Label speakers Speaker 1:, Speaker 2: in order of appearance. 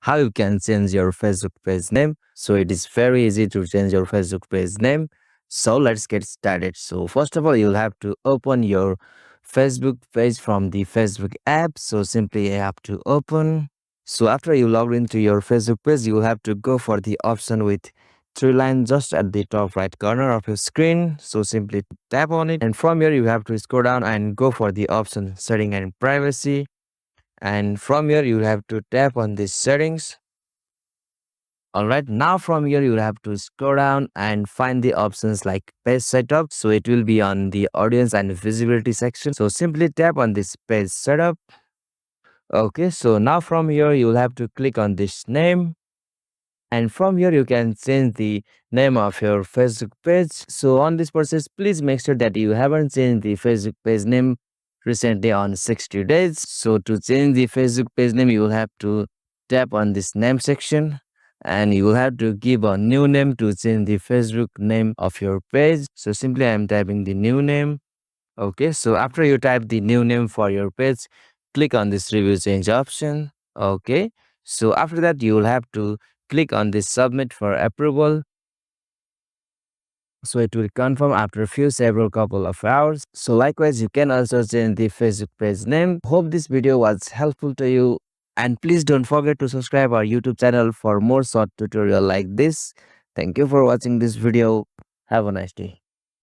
Speaker 1: how you can change your Facebook page name. So it is very easy to change your Facebook page name. So let's get started. So first of all, you'll have to open your Facebook page from the Facebook app. So simply you have to open. So after you log into your Facebook page, you will have to go for the option with three lines just at the top right corner of your screen. So simply tap on it, and from here you have to scroll down and go for the option setting and privacy, and from here you have to tap on these settings. Alright, now from here you have to scroll down and find the options like page setup. So it will be on the audience and visibility section. So simply tap on this page setup. Okay, so now from here you will have to click on this name, and from here you can change the name of your Facebook page. So on this process, please make sure that you haven't changed the Facebook page name recently on 60 days. So to change the Facebook page name, you will have to tap on this name section, and you will have to give a new name to change the Facebook name of your page. So simply I'm typing the new name. Okay, so after you type the new name for your page, click on this review change option. Okay, so after that you will have to click on this submit for approval. So it will confirm after a few several couple of hours. So likewise, you can also change the Facebook page name. Hope this video was helpful to you, and please don't forget to subscribe our YouTube channel for more short tutorial like this. Thank you for watching this video. Have a nice day.